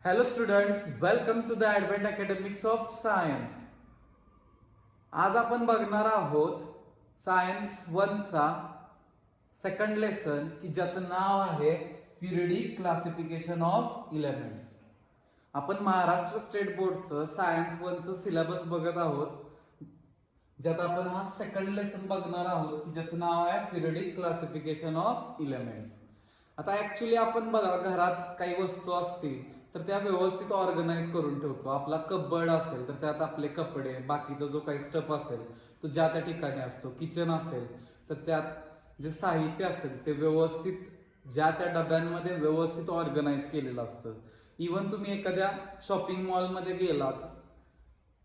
Hello students, welcome to the Advent Academics of Science. आज आपण बघणार आहोत सायन्स 1 चा सेकंड लेसन की ज्याचं नाव आहे पिरियडिक क्लासिफिकेशन ऑफ एलिमेंट्स. आपण महाराष्ट्र स्टेट बोर्डचं सायन्स 1 चं सिलेबस बघत आहोत, ज्यात आपण हा सेकंड लेसन बघणार आहोत की ज्याचं नाव आहे पिरियडिक क्लासिफिकेशन ऑफ एलिमेंट्स. आता ऍक्च्युली आपण बघा, घरात काही वस्तू असतील तर त्या व्यवस्थित ऑर्गनाईज करून ठेवतो. आपला कबर्ड असेल तर त्यात आपले कपडे, बाकीचा जो काही स्टफ असेल तो ज्या त्या ठिकाणी असतो. किचन असेल तर त्यात जे साहित्य असेल ते व्यवस्थित ज्या त्या डब्यांमध्ये व्यवस्थित ऑर्गनाईज केलेलं असतं. इवन तुम्ही एखाद्या शॉपिंग मॉलमध्ये गेलात,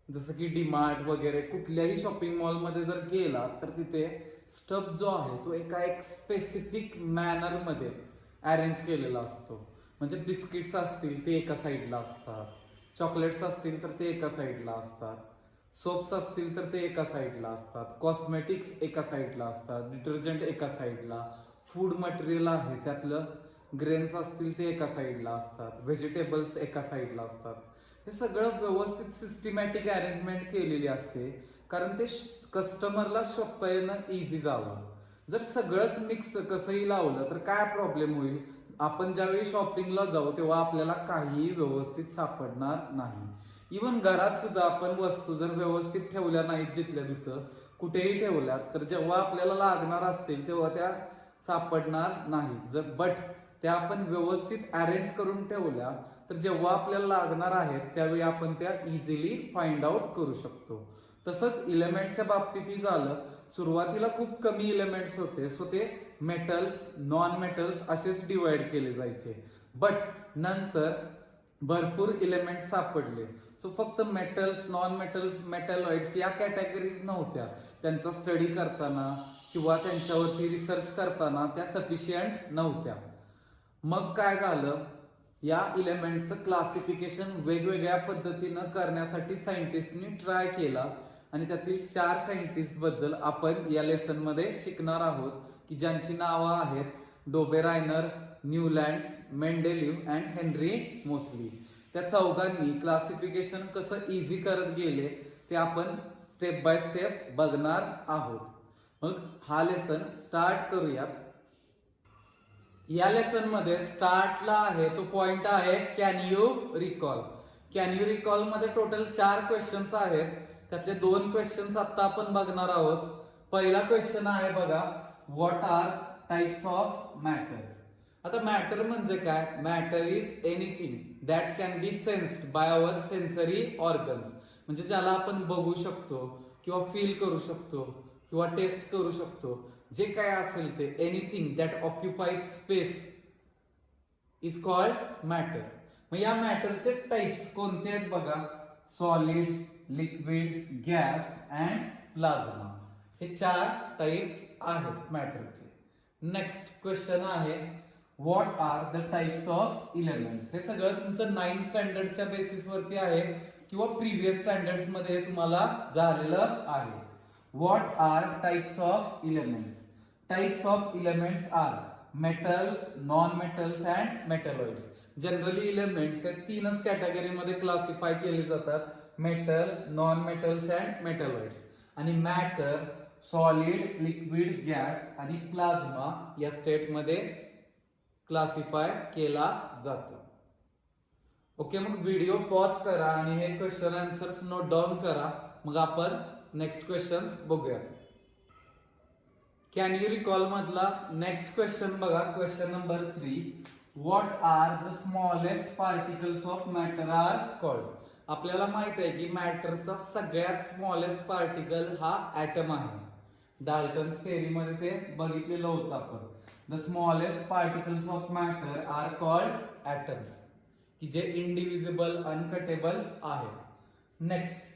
जसं की डीमार्ट वगैरे कुठल्याही शॉपिंग मॉलमध्ये जर गेलात तर तिथे स्टफ जो आहे तो एक स्पेसिफिक मॅनरमध्ये अरेंज केलेला असतो. म्हणजे बिस्किट्स असतील ते एका साईडला असतात, चॉकलेट्स असतील तर ते एका साईडला असतात, सोप्स असतील तर ते एका साईडला असतात, कॉस्मेटिक्स एका साईडला असतात, डिटर्जंट एका साईडला, फूड मटेरियल आहे त्यातलं ग्रेन्स असतील ते एका साईडला असतात, व्हेजिटेबल्स एका साईडला असतात. हे सगळं व्यवस्थित सिस्टमॅटिक अरेंजमेंट केलेली असते, कारण ते कस्टमरला शोधता येणं इझी जावं. जर सगळंच मिक्स कसंही लावलं तर काय प्रॉब्लेम होईल? आपण ज्यावेळी शॉपिंगला जाऊ तेव्हा आपल्याला काहीही व्यवस्थित सापडणार नाही. इवन घरात सुद्धा आपण वस्तू जर व्यवस्थित ठेवल्या नाहीत जिथल्या तिथं कुठेही ठेवल्या तर जेव्हा आपल्याला लागणार असतील तेव्हा त्या सापडणार नाही. बट त्या आपण व्यवस्थित अरेंज करून ठेवल्या तर जेव्हा आपल्याला लागणार आहेत त्यावेळी आपण त्या इझिली फाइंड आउट करू शकतो. तसंच इलेमेंटच्या बाबतीतही झालं. सुरुवातीला खूप कमी इलेमेंट्स होते, सो ते मेटल्स, नॉन मेटल्स असेच डिवाइड केले जायचे. बट नंतर भरपूर इलेमेंट सापडले, सो फक्त मेटल्स, नॉन मेटल्स, मेटॅलॉइड्स या कॅटेगरीज नव्हत्या. त्यांचा स्टडी करताना किंवा त्यांच्यावरती रिसर्च करताना त्या सफिशियंट नव्हत्या. मग काय झालं, या इलेमेंटचं क्लासिफिकेशन वेगवेगळ्या पद्धतीनं करण्यासाठी सायंटिस्टनी ट्राय केला आणि त्यातील 4 सायंटिस्ट बद्दल आपण या लेसन मध्ये शिकणार आहोत की ज्यांची नावं आहेत Dobereiner, Newlands, Mendeleev and Henry Moseley. त्या चौघांनी क्लासिफिकेशन कसं इझी करत गेले ते आपण स्टेप बाय स्टेप बघणार आहोत. मग हा लेसन स्टार्ट करूयात. या लेसन मध्ये स्टार्टला आहे तो पॉइंट आहे can you recall. Can you recall मध्ये टोटल 4 क्वेश्चन्स आहेत. त्यातले 2 क्वेश्चन्स आता आपण बघणार आहोत. पहिला क्वेश्चन आहे बघा, what are types of matter. आता मॅटर म्हणजे काय? Matter is anything that can be sensed by our sensory organs. म्हणजे ज्याला आपण बघू शकतो किंवा फील करू शकतो किंवा टेस्ट करू शकतो, जे काय असेल ते anything that occupies space is called matter. मग या मॅटरचे टाइप्स कोणते आहेत बघा, solid, liquid, gas and plasma. हे 4 टाइप्स आहेत मॅटरचे. नेक्स्ट क्वेश्चन आहे what are the types of elements. हे सगळं तुमचं 9th स्टँडर्डच्या बेसिस वरती आहे किंवा प्रिव्हियस स्टँडर्ड्स मध्ये तुम्हाला झालेलं आहे. What are types of elements? Types of elements are metals, non-metals and metalloids. Generally elements हे 3च कॅटेगरीमध्ये क्लासिफाय केले जातात, metal, non metals and metalloids. आणि मॅटर, सॉलिड, लिक्विड, गॅस आणि प्लाझ्मा या स्टेटमध्ये क्लासिफाय केला जातो. ओके, मग व्हिडिओ पॉज करा आणि हे क्वेश्चन आन्सर्स नोट डाऊन करा. मग आपण नेक्स्ट क्वेश्चन बघूयात. कॅन यू रिकॉल मधला नेक्स्ट क्वेश्चन बघा, question number 3. What are the smallest particles of matter are called. आपल्याला माहित आहे की मॅटरचा सगळ्यात स्मॉलेस्ट पार्टिकल हा ऍटम आहे. डाल्टन्स थेअरी मध्ये ते बघितलेलं होतं आपण. The smallest particles of matter are called atoms, की जे इंडिव्हिजिबल, अनकटेबल आहेत. Next,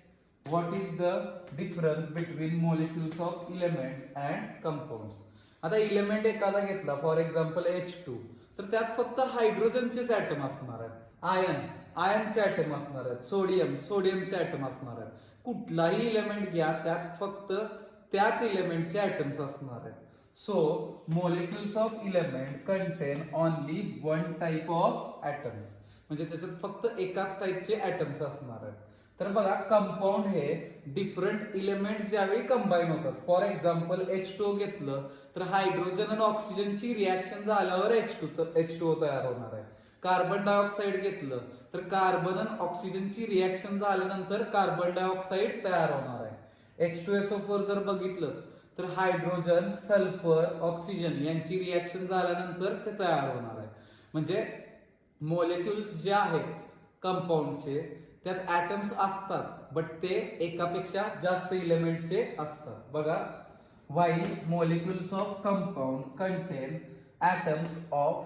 what is the difference between molecules of elements and compounds. आता एलिमेंट एखादा घेतला, फॉर एक्झाम्पल H2, तर त्यात फक्त हायड्रोजनचेच ऍटम असणार आहेत, आयनचे ऍटम असणार आहेत, सोडियमचे ऍटम असणार आहेत. कुठलाही एलिमेंट घ्या त्यात फक्त त्याच एलिमेंटचे ऍटम्स असणार आहेत. So molecules of element content only 1 type of atoms. म्हणजे त्याच्यात फक्त एकाच टाईपचे ऍटम्स असणार आहेत. तर बघा, कंपाऊंड हे डिफरंट इलेमेंट्स ज्यावेळी कंबाईन होतात, फॉर एक्झाम्पल H2O घेतलं तर हायड्रोजन आणि ऑक्सिजनची रिॲक्शन झाल्यावर H2O तयार होणार आहे. कार्बन डायऑक्साईड घेतलं तर कार्बन आणि ऑक्सिजनची रिॲक्शन झाल्यानंतर कार्बन डायऑक्साईड तयार होणार आहे. H2SO4 जर बघितलं तर हायड्रोजन, सल्फर, ऑक्सिजन यांची रिॲक्शन झाल्यानंतर ते तयार होणार आहे. म्हणजे मॉलिक्युल्स जे आहेत कंपाऊंडचे त्यात ऍटम्स असतात, बट ते एकापेक्षा जास्त इलेमेंटचे असतात. बघा, while molecules of compound contain atoms of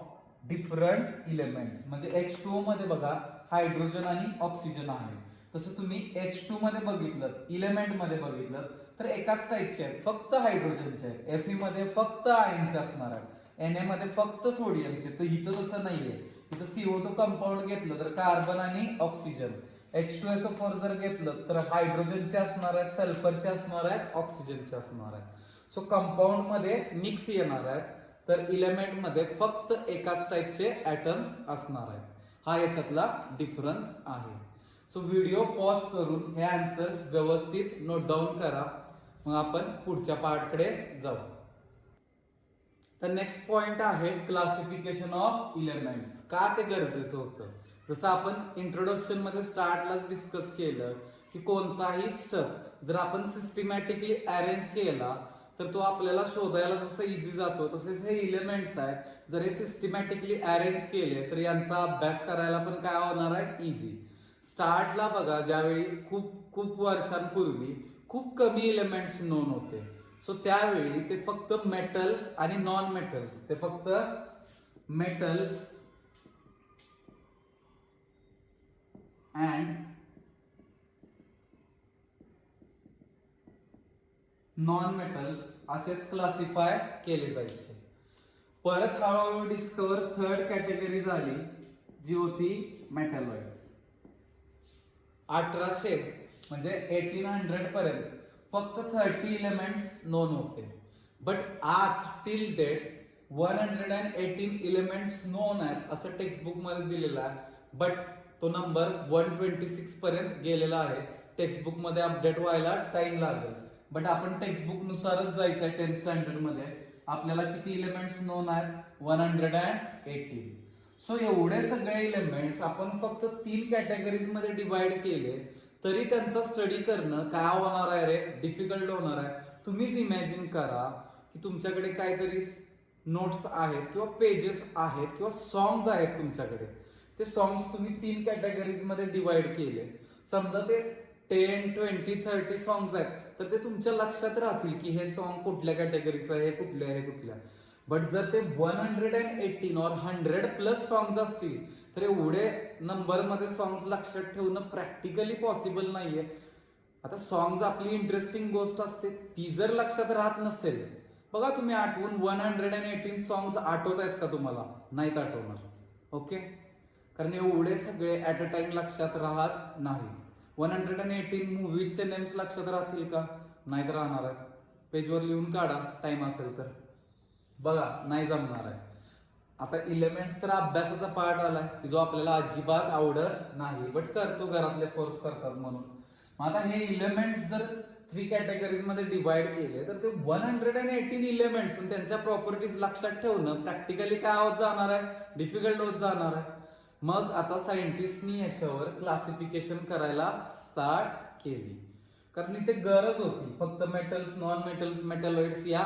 different elements. म्हणजे H2O मध्ये बघा हायड्रोजन आणि ऑक्सिजन आहे. तसं तुम्ही H2 मध्ये बघितलं, इलेमेंट मध्ये बघितलं तर एकाच टाईपचे आहेत, फक्त हायड्रोजनचे आहेत. Fe मध्ये फक्त आयनचे असणार आहेत, Na मध्ये फक्त सोडियमचे. तर इथं तसं नाहीये. इथं CO2 कंपाऊंड घेतलं तर कार्बन आणि ऑक्सिजन. H2SO4 जर घेतलं तर हायड्रोजनचे असणार आहेत, सल्फरचे असणार आहेत, ऑक्सिजनचे असणार आहेत. सो कंपाऊंड मध्ये मिक्स येणार आहेत, तर इलेमेंट मध्ये फक्त एकाच टाईपचे ऍटम्स असणार आहेत. हा याच्यातला डिफरन्स आहे. सो व्हिडिओ पॉज करून हे आन्सर्स व्यवस्थित नोट डाऊन करा, मग आपण पुढच्या पार्टकडे जाऊ. तर नेक्स्ट पॉइंट आहे क्लासिफिकेशन ऑफ इलेमेंट्स. का ते गरजेचं होतं? जसं आपण इंट्रोडक्शन मध्ये स्टार्टलाच डिस्कस केलं की कोणताही स्टफ जर आपण सिस्टमॅटिकली अरेंज केला तर तो आपल्याला शोधायला जसं इझी जातो, तसेच हे इलेमेंट्स आहेत जर हे सिस्टमॅटिकली अरेंज केले तर यांचा अभ्यास करायला पण काय होणार आहे, इझी. स्टार्टला बघा, ज्यावेळी खूप वर्षांपूर्वी खूप कमी इलेमेंट्स नोन होते. सो त्यावेळी ते फक्त मेटल्स आणि नॉन मेटल्स, ते फक्त मेटल्स अँड नॉन मेटल्स असेच क्लासिफाय केले जायचे. परत हळूहळू डिस्कवर थर्ड कॅटेगरी झाली, जी होती मेटॅलॉइड्स. 1800 म्हणजे 1800 पर्यंत फक्त 30 इलेमेंट्स नोन होते. बट आज टिल डेट 118 इलेमेंट्स नोन आहेत असं टेक्स्ट बुक मध्ये दिलेलं आहे. बट तो नंबर 126 पर्यंत गेलेला आहे. टेक्स्ट बुक मध्ये अपडेट व्हायला टाइम लागेल, बट आपण टेक्स्ट बुक नुसारच जायचं आहे. 10th स्टँडर्ड मध्ये आपल्याला किती इलेमेंट्स नोन आहेत, 118. सो एवढे सगळे इलेमेंट्स आपण फक्त 3 कॅटेगरीज मध्ये डिवाइड केले तरी त्यांचा स्टडी करणं काय होणार आहे रे, डिफिकल्ट होणार आहे. तुम्हीच इमॅजिन करा की तुमच्याकडे काहीतरी नोट्स आहेत किंवा पेजेस आहेत किंवा सॉंग्स आहेत तुमच्याकडे. ते सॉंग्स तुम्ही 3 कॅटेगरीज मध्ये डिवाइड केले. समजा ते 10, 20, 30 सॉंग्स आहेत, तर ते तुमच्या लक्षात राहतील की हे सॉन्ग कुठल्या कॅटेगरीचं आहे, कुठल्या. बट जर ते 118 और 100+ सॉंग्स असतील तर एवढे नंबर मध्ये सॉंग्स लक्षात ठेवणं प्रॅक्टिकली पॉसिबल नाहीये. आता सॉंग्स आपली इंटरेस्टिंग गोष्ट असते, ती जर लक्षात राहत नसेल, बघा तुम्ही आठवून 118 सॉंग्स आठवत आहेत का तुम्हाला? नाहीत आठवणार. ओके, कारण एवढे सगळे ऍट अ टाइम लक्षात राहत नाहीत. 118 मूवीजचे नेम्स लक्षात राहतील का? नाहीत राहणार आहेत. पेजवर लिहून काढा टाइम असेल तर. बघा, नाही जमणार आहे. आता इलेमेंट्स तर अभ्यासाचा पार्ट आलाय जो आपल्याला अजिबात आवडत नाही, बट करतो, घरातले फोर्स करतात म्हणून. आता हे इलेमेंट्स जर 3 कॅटेगरीज मध्ये डिवाइड केले तर ते 118 इलेमेंट्स आणि त्यांच्या प्रॉपर्टीज लक्षात ठेवणं प्रॅक्टिकली काय होत जाणार आहे, डिफिकल्ट होत जाणार आहे. मग आता सायंटिस्टनी याच्यावर क्लासिफिकेशन करायला स्टार्ट केली, कारण इथे गरज होती. फक्त मेटल्स, नॉन मेटल्स, मेटॅलॉइड्स या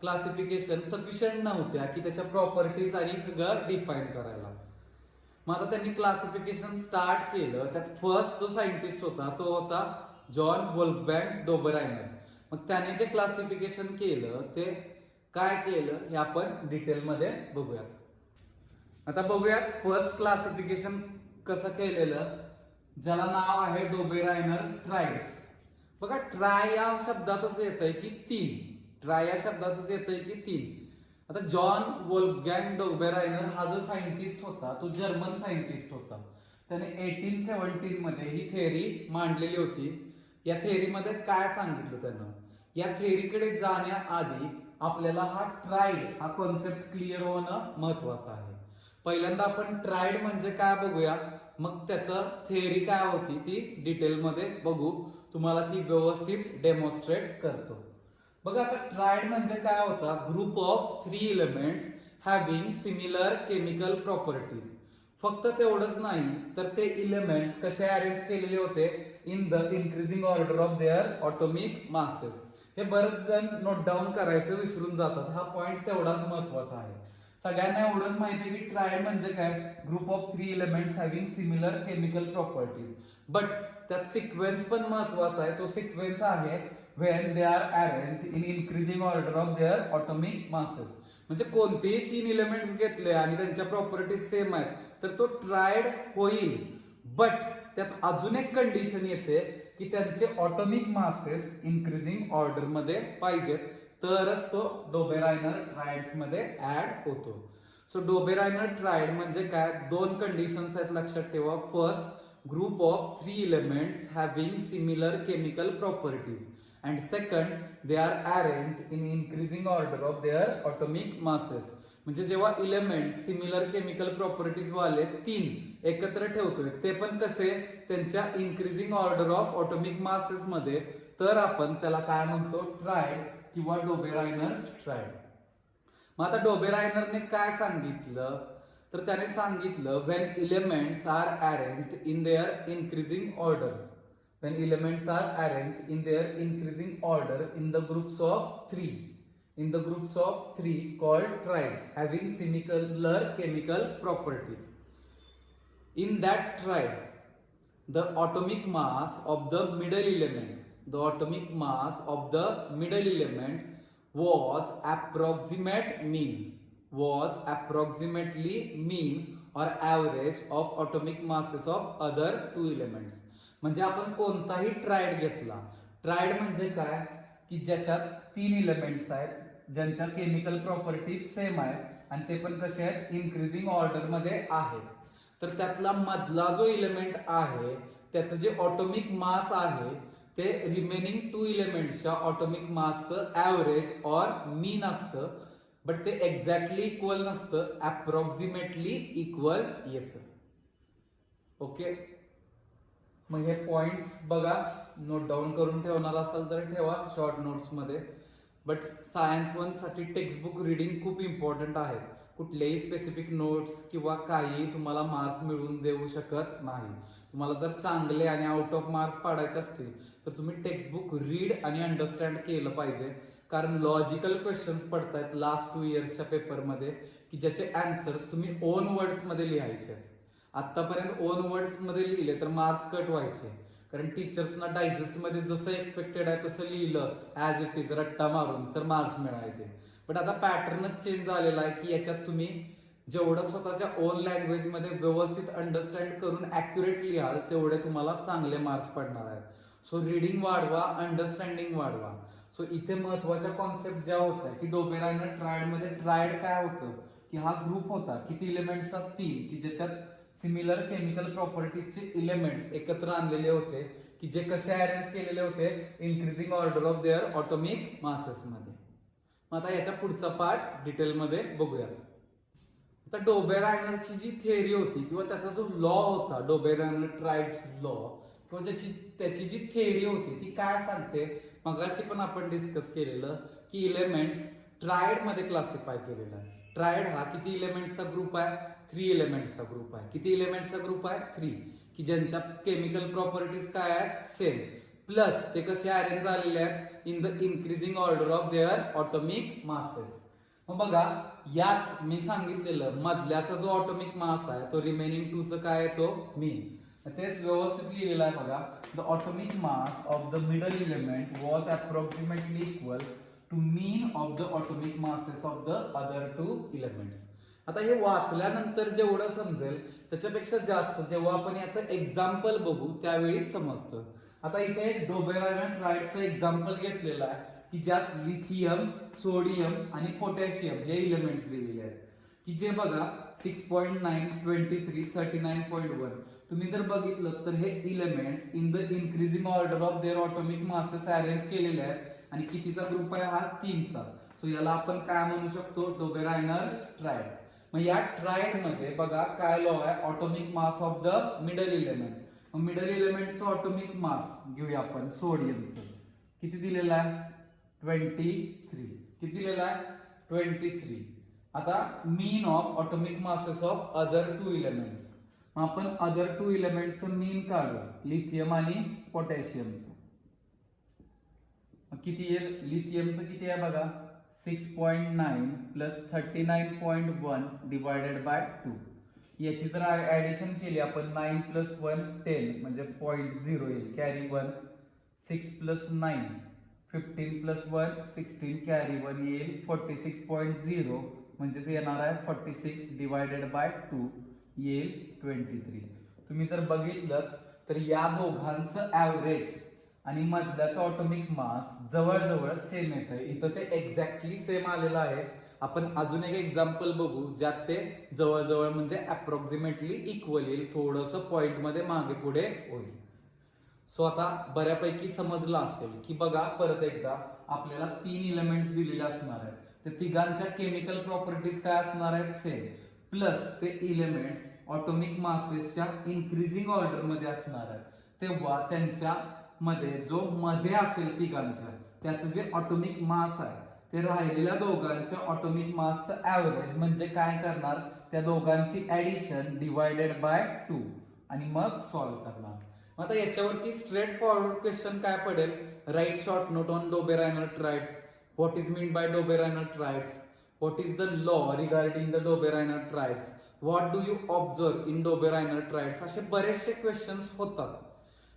क्लासिफिकेशन सफिशियंट नव्हत्या की त्याच्या प्रॉपर्टीज आणि सगळं डिफाईन करायला. मग आता त्यांनी क्लासिफिकेशन स्टार्ट केलं. त्यात फर्स्ट जो सायंटिस्ट होता तो होता जॉन वोल्फगँग डोबरायनर. मग त्याने जे क्लासिफिकेशन केलं ते काय केलं हे आपण डिटेलमध्ये बघूयात. आता बघूयात फर्स्ट क्लासिफिकेशन कसं केलेलं, ज्याला नाव आहे डोबेरायनर ट्राइड्स. बघा, ट्राय या शब्दातच येत आहे की 3. ट्राय या शब्दातच येत आहे की 3. आता जॉन वोल्फगँग डोबेरायनर हा जो सायंटिस्ट होता तो जर्मन सायंटिस्ट होता. त्याने 1817 मध्ये ही थेअरी मांडलेली होती. या थेअरीमध्ये काय सांगितलं त्यानं, या थेअरीकडे जाण्याआधी आपल्याला हा ट्राइड हा कॉन्सेप्ट क्लिअर होणं महत्वाचं आहे. पहिल्यांदा आपण ट्रायड म्हणजे काय बघूया, मग त्याचं थेअरी काय होती ती डिटेलमध्ये बघू. तुम्हाला ती व्यवस्थित डेमॉन्स्ट्रेट करतो. बघा आता ट्रायड म्हणजे काय होता, group of 3 elements having similar chemical properties. फक्त तेवढंच नाही तर ते इलेमेंट्स कसे अरेंज केलेले होते in the increasing order of their atomic masses. हे बरेच जण नोट डाऊन करायचं विसरून जातात, हा पॉइंट तेवढाच महत्वाचा आहे. सगळ्यांना एवढंच माहिती आहे की ट्रायड म्हणजे काय, group of 3 elements having similar chemical properties. But त्यात सिक्वेन्स पण महत्वाचा आहे. तो सिक्वेन्स आहे when they are arranged in increasing order of their atomic masses. म्हणजे कोणतेही 3 एलिमेंट्स घेतले आणि त्यांच्या प्रॉपर्टीज सेम आहेत तर तो ट्रायड होईल. बट त्यात अजून एक कंडिशन येते की त्यांचे ऑटोमिक मासेस इन्क्रीजिंग ऑर्डर मध्ये पाहिजेत, तरच तो डोबेरायनर ट्रायड्स मध्ये ऍड होतो. सो डोबेरायनर ट्रायड म्हणजे काय, 2 कंडिशन्स आहेत लक्षात ठेवा. First, group of 3 elements having similar chemical properties, and second, they are arranged in increasing order of their atomic masses. म्हणजे जेव्हा इलेमेंट सिमिलर केमिकल प्रॉपर्टीज वाले 3 एकत्र ठेवतोय ते पण कसे, त्यांच्या increasing order of atomic masses मध्ये, तर आपण त्याला काय म्हणतो, ट्रायड किंवा डोबेरायनर्स ट्रायड. मग आता डोबेरायनरने काय सांगितलं, तर त्याने सांगितलं when elements are arranged in their increasing order, when elements are arranged in their increasing order in the groups of 3 called triads having similar chemical properties. In that triad the atomic mass of the middle element was approximately mean or average of atomic masses of other 2 elements. म्हणजे आपण कोणताही triad घेतला, triad म्हणजे काय की ज्याच्यात 3 elements आहेत ज्यांच्या केमिकल प्रॉपर्टीज सेम आहेत आणि ते पण कसे आहेत, इन्क्रीजिंग ऑर्डर मध्ये आहेत. तर त्यातला मधला जो एलिमेंट आहे त्याचं जे ऑटोमिक मास आहे ते रिमेनिंग 2 एलिमेंट्सच्या ऑटोमिक मासचं ॲव्हरेज ऑर मीन असतं. बट ते एक्झॅक्टली इक्वल नसतं, अप्रॉक्सिमेटली इक्वल येतं. ओके, मग हे पॉइंट्स बघा, नोट डाऊन करून ठेवणार असाल तर ठेवा शॉर्ट नोट्स मध्ये. बट सायन्स 1 साठी टेक्स्टबुक रीडिंग खूप इम्पॉर्टंट आहे. कुठलेही स्पेसिफिक नोट्स किंवा काही तुम्हाला मार्क्स मिळवून देऊ शकत नाही. तुम्हाला जर चांगले आणि आउट ऑफ मार्क्स पाडायचे असतील तर तुम्ही टेक्स्टबुक रीड आणि अंडरस्टँड केलं पाहिजे. कारण लॉजिकल क्वेश्चन्स पडतायत लास्ट 2 इयर्सच्या पेपरमध्ये की ज्याचे आन्सर्स तुम्ही ओन वर्ड्स मध्ये लिहायचे आहेत. आतापर्यंत ओन वर्ड्स मध्ये लिहिले तर मार्क्स कट व्हायचे, कारण टीचर्सना डायजेस्ट मध्ये जसं एक्सपेक्टेड आहे तसं लिहिलं ॲज इट इज रट्टा मारून तर मार्क्स मिळायचे. बट आता पॅटर्नच चेंज झालेला आहे की याच्यात तुम्ही जेवढं स्वतःच्या ओन लँग्वेज मध्ये व्यवस्थित अंडरस्टँड करून ॲक्युरेट लिहाल तेवढे तुम्हाला चांगले मार्क्स पडणार आहेत. सो रीडिंग वाढवा, अंडरस्टँडिंग वाढवा. सो इथे महत्वाच्या कॉन्सेप्ट ज्या होत्या की डोबेरायनर ट्रायड मध्ये ट्रायड काय होतं की हा ग्रुप होता किती एलिमेंट्सचा, 3, की ज्याच्यात सिमिलर केमिकल प्रॉपर्टीजचे एलिमेंट्स एकत्र आणलेले होते की जे कसे अरेंज केलेले होते, increasing order of their atomic masses मध्ये. मग आता याच्या पुढचा पार्ट डिटेलमध्ये बघूयात. आता डोबेरायनरची जी थेअरी होती किंवा त्याचा जो लॉ होता, डोबेरायनर ट्रायड्स लॉ किंवा त्याची जी थेअरी होती ती काय सांगते, मगाशी पण आपण डिस्कस केलेलं की इलेमेंट्स ट्रायड मध्ये क्लासिफाय केलेलं आहे. ट्रायड हा किती एलिमेंट्सचा ग्रुप आहे, 3 एलिमेंट्सचा ग्रुप आहे. किती एलिमेंट्सचा ग्रुप आहे, 3, की ज्यांच्या केमिकल प्रॉपर्टीज काय आहेत, सेम, प्लस ते कसे अरेंज झालेले आहेत in the increasing order of their atomic masses. मग बघा यात मी सांगितलेलं मधल्याचा जो ऑटोमिक मास आहे तो रिमेनिंग 2चं काय आहे, तो मीन. तेच व्यवस्थित लिहिलेलं आहे बघा. The atomic mass of the middle element was approximately equal to mean of the atomic masses of the other 2 elements. आता हे वाचल्यानंतर जेवढं समजेल त्याच्यापेक्षा जास्त जेव्हा आपण याचं एक्झाम्पल बघू त्यावेळी समजतं. आता इथे डोबेरायनर ट्रायडचं एक्झाम्पल घेतलेलं आहे की ज्यात लिथियम, सोडियम आणि पोटॅशियम हे एलिमेंट्स दिलेले आहेत की जे बघा 6.9, 23, 39.1. तुम्ही जर बघितलं तर हे elements in the increasing order of their atomic masses arrange केलेले आहेत आणि कितीचा ग्रुप आहे हा, 3चा. सो याला आपण काय म्हणू शकतो, डोबेरायनर्स ट्रायड. मग या ट्रायड मध्ये बघा काय लॉ आहे, atomic mass of the middle element. मग मिडल इलेमेंटचं ऑटोमिक मास घेऊया आपण सोडियमचं. किती दिलेलं आहे? 23. किती दिलेलं आहे? 23. आता mean of atomic masses of other two elements. मग आपण अदर टू इलेमेंटचं मीन काढू, लिथियम आणि पोटॅशियमचं. किती येईल? लिथियमचं किती आहे बघा, 6.9 प्लस 39.1 डिवायडेड बाय 2. याची जर ऍडिशन केली आपण 9 प्लस 1 10 म्हणजे 0.0 येईल, कॅरी 1. 6 प्लस 9 15 प्लस 1 16, कॅरी 1 येईल 46.0 म्हणजेच येणार आहे 46 डिवायडेड बाय 2 येईल 23. तुम्ही जर बघितलं तर या दोघांचं ऍव्हरेज आणि मधल्याचं ऑटोमिक मास जवळजवळ सेम येतं. इथं ते एक्झॅक्टली सेम आलेलं आहे. आपण अजून एक एक्झाम्पल बघू ज्यात ते जवळजवळ म्हणजे अप्रॉक्सिमेटली इक्वल येईल, थोडंसं पॉइंटमध्ये मागे पुढे होईल. सो आता बऱ्यापैकी समजलं असेल की बघा परत एकदा आपल्याला 3 इलेमेंट्स दिलेले असणार आहेत. त्या तिघांच्या केमिकल प्रॉपर्टीज काय असणार आहेत? सेम. प्लस ते इलेमेंट्स ऑटोमिक मासेसच्या इन्क्रीजिंग ऑर्डर मध्ये असणार आहेत. तेव्हा त्यांच्या मध्ये जो मध्ये असेल तिघांच्या त्याचं जे ऑटोमिक मास आहे ते राहिलेल्या दोघांच्या ऑटोमिक मासचं ऍव्हरेज म्हणजे काय करणार, त्या दोघांची ऍडिशन डिवायडेड बाय 2 आणि मग सॉल्व्ह करणार. मग आता याच्यावरती स्ट्रेट फॉरवर्ड क्वेश्चन काय पडेल, write short note on Dobereiner triads. What is mean by Dobereiner triads? What is the law regarding the Dobereiner triads? What do you observe in Dobereiner triads? असे बरेचसे questions होतात.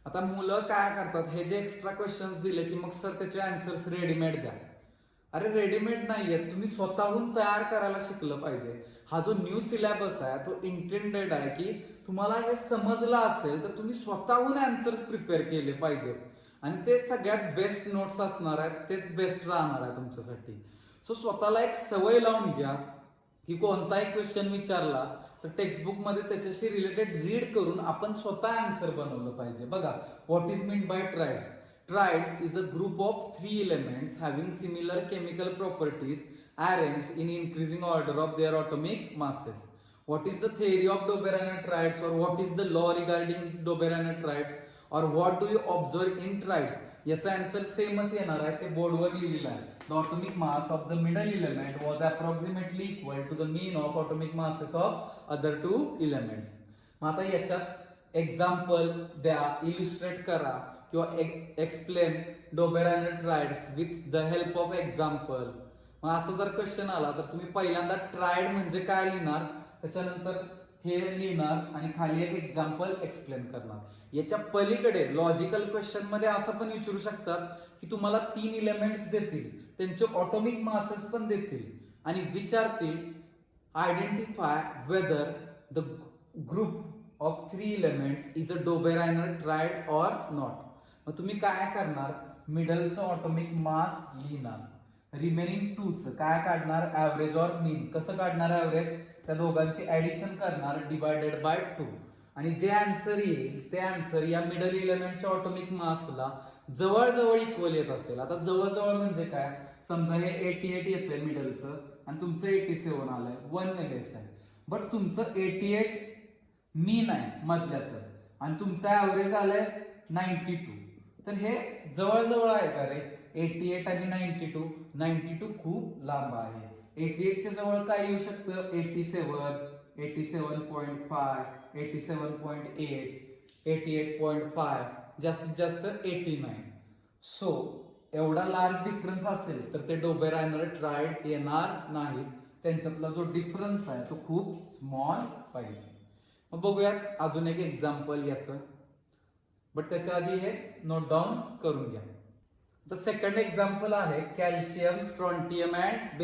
आता मुलं काय करतात, हे जे एक्स्ट्रा क्वेश्चन्स दिले की मग सर त्याचे आन्सर्स रेडीमेड द्या. अरे रेडीमेड नाहीये, तुम्ही स्वतःहून तयार करायला शिकलं पाहिजे. हा जो न्यू सिलेबस आहे तो इंटेंडेड आहे की तुम्हाला हे समजलं असेल तर तुम्ही स्वतःहून आन्सर्स प्रिपेअर केले पाहिजेत आणि ते सगळ्यात बेस्ट नोट्स असणार आहेत, तेच बेस्ट राहणार आहे तुमच्यासाठी. सो स्वतःला एक सवय लावून घ्या की कोणताही क्वेश्चन विचारला तर टेक्स्टबुक मध्ये त्याच्याशी रिलेटेड रीड करून आपण स्वतः आन्सर बनवलं पाहिजे. बघा, what is mean bye triads? Triads is a group of 3 elements having similar chemical properties arranged in increasing order of their atomic masses. What is the theory of Dobereiner triads, or what is the law regarding Dobereiner triads, or what do you observe in triads? याचा answer सेमच येणार आहे, ते बोर्डवर लिहिलेलं आहे. The atomic mass of the middle element was approximately equal to the mean of atomic masses of other two elements. मग आता याच्यात एक्झाम्पल द्या, इलिस्ट्रेट करा किंवा explain Dobereiner triads with the help of example. मग असं जर क्वेश्चन आला तर तुम्ही पहिल्यांदा ट्राइड म्हणजे काय लिहिणार, त्याच्यानंतर हे लिहिणार आणि खाली एक एक्झाम्पल एक्सप्लेन करणार. याच्या पलीकडे लॉजिकल क्वेश्चन मध्ये असं पण विचारू शकतात की तुम्हाला 3 इलेमेंट्स देतील, त्यांचे ऑटोमिक मासेस पण देतील आणि विचारतील identify whether the group of 3 elements is a Dobereiner triad or not. मग तुम्ही काय करणार, मिडलचं ऑटोमिक मास लिहिणार, रिमेनिंग 2चं काय काढणार, ऍव्हरेज ऑर मीन. कसं काढणार ऍव्हरेज? त्या दोघांची ऍडिशन करणार डिवायडेड बाय 2 आणि जे आन्सर येईल ते आन्सर या मिडल इलेमेंटच्या ऑटोमिक मासला जवळजवळ इक्वल येत असेल. आता जवळजवळ म्हणजे काय, समजा हे 88 येतंय मिडलचं आणि तुमचं 87 आलंय, 1 लेस आहे, बट तुमचं 88 मीन आहे मधल्याचं आणि तुमचं ऍव्हरेज आलंय 92. तर हे जवळजवळ आहे का रे? 88 आणि 92. 92 खूप लांब आहे. 88 च्या जवळ काय येऊ शकतं? 87, 87.5, 87.8, 88.5, जास्तीत जास्त 89. सो एवढा लार्ज डिफरन्स असेल तर ते डोबेरायनर ट्राइड्स येणार नाहीत. त्यांच्यातला जो डिफरन्स आहे तो खूप स्मॉल पाहिजे. मग बघूयात अजून एक एक्झाम्पल याचं, बट त्याच्या आधी हे नोट डाऊन करून घ्या. द सेकंड एक्झाम्पल आहे कॅल्शियम, स्ट्रॉन्टियम अँड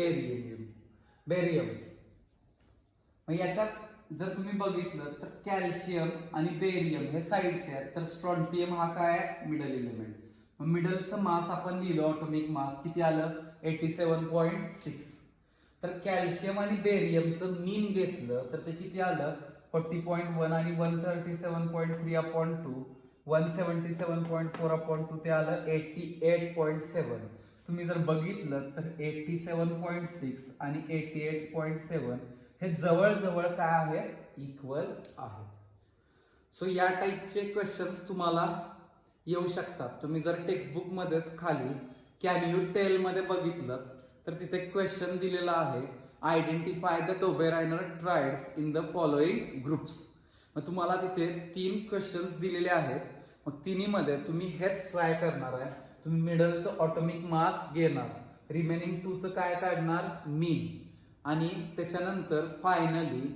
बेरियम. मग याच्यात जर तुम्ही बघितलं तर कॅल्शियम आणि बेरियम हे साईडचे आहेत, तर स्ट्रॉन्टियम हा काय मिडल इलेमेंट. मग मिडलचं मास आपण लिहिलं, ऑटोमिक मास किती आलं? 87.6. तर कॅल्शियम आणि बेरियमचं मीन घेतलं तर ते किती आलं? 40.1 आणि 137.3/2, 177.4/2 ते आलं 88.7. तुम्ही जर बघितलं तर 87.6 आणि 88.7 हे जवळजवळ काय आहेत, इक्वल आहेत. सो या टाईपचे क्वेश्चन्स तुम्हाला येऊ शकतात. तुम्ही जर टेक्स्टबुक मध्येच खाली कॅन यू टेल मध्ये बघितलं तर तिथे क्वेश्चन दिलेला आहे, identify the Dobereiner triads in the following groups. मग तुम्हाला तिथे 3 क्वेश्चन्स दिलेले आहेत. मग तिन्हीमध्ये तुम्ही हेच ट्राय करणार आहे. तुम्ही मिडलचं ऑटोमिक मास घेणार, रिमेनिंग 2चं काय काढणार, मीन, आणि त्याच्यानंतर फायनली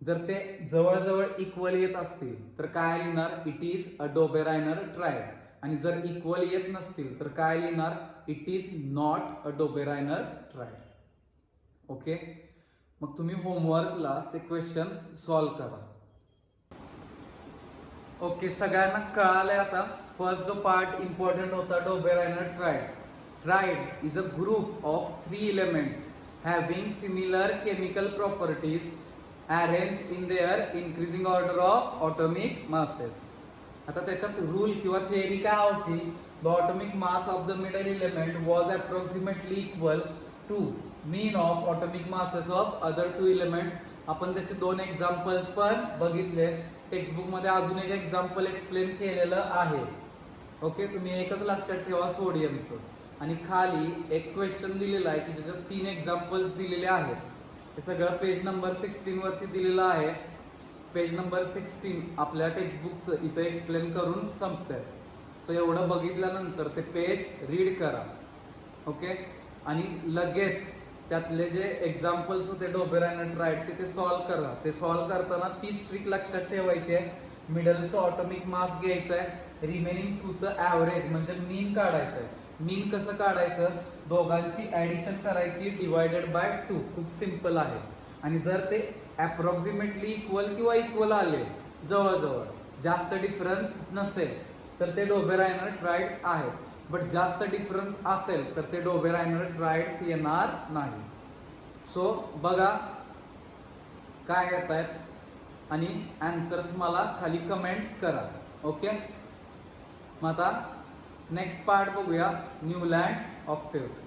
जर ते जवळजवळ इक्वल येत असतील तर काय लिहिणार, it is a Dobereiner triad. आणि जर इक्वल येत नसतील तर काय लिहिणार, it is not a Dobereiner triad. Okay, मग तुम्ही होमवर्कला ते क्वेश्चन्स सॉल्व करा. ओके, सगळ्यांना कळालंय आता. फर्स्ट जो पार्ट इम्पॉर्टंट होता, Dobereiner triads. Triad is a group of 3 elements having similar chemical properties arranged in their increasing order of atomic masses. आता त्याच्यात रूल किंवा थिअरी काय होती, the atomic mass of the middle element was approximately equal to mean of atomic masses of other 2 elements. आपण त्याचे 2 examples पण बघितले. Textbook मध्ये अजून एक एक्झाम्पल एक्सप्लेन केलेलं आहे. ओके, तुम्ही एकच लक्षात ठेवा, सोडियमचं. आणि खाली एक क्वेश्चन दिलेला आहे की ज्याच्यात 3 एक्झाम्पल्स दिलेले आहेत. हे सगळं पेज नंबर 16 वरती दिलेलं आहे. पेज नंबर 16 आपल्या टेक्स्टबुकचं इथं एक्सप्लेन करून संपतंय. सो एवढं बघितल्यानंतर ते पेज रीड करा. ओके, आणि लगेच त्यातले जे एक्झाम्पल्स होते डोबेरायनर ट्रायडचे ते सॉल्व करा. ते सॉल्व करताना 30 ट्रिक लक्षात ठेवायची आहे. मिडलचं ऑटोमिक मास घ्यायचं आहे, रिमेनिंग 2चं ॲव्हरेज म्हणजे मीन काढायचं आहे. मीन कसं काढायचं, दोघांची ॲडिशन करायची डिवायडेड बाय 2. खूप सिंपल आहे. आणि जर ते अप्रॉक्सिमेटली इक्वल किंवा इक्वल आले, जवळजवळ, जास्त डिफरन्स नसेल तर ते डोबेरायनर ट्रायड्स आहेत. बट जास्त डिफरन्स असेल तर ते डोबेरायनर ट्रायड्स येणार नाही. सो बघा काय येत आहेत आणि आन्सर्स मला खाली कमेंट करा. ओके, मग आता नेक्स्ट पार्ट बघूया, न्यूलँड्स ऑक्टेव्स.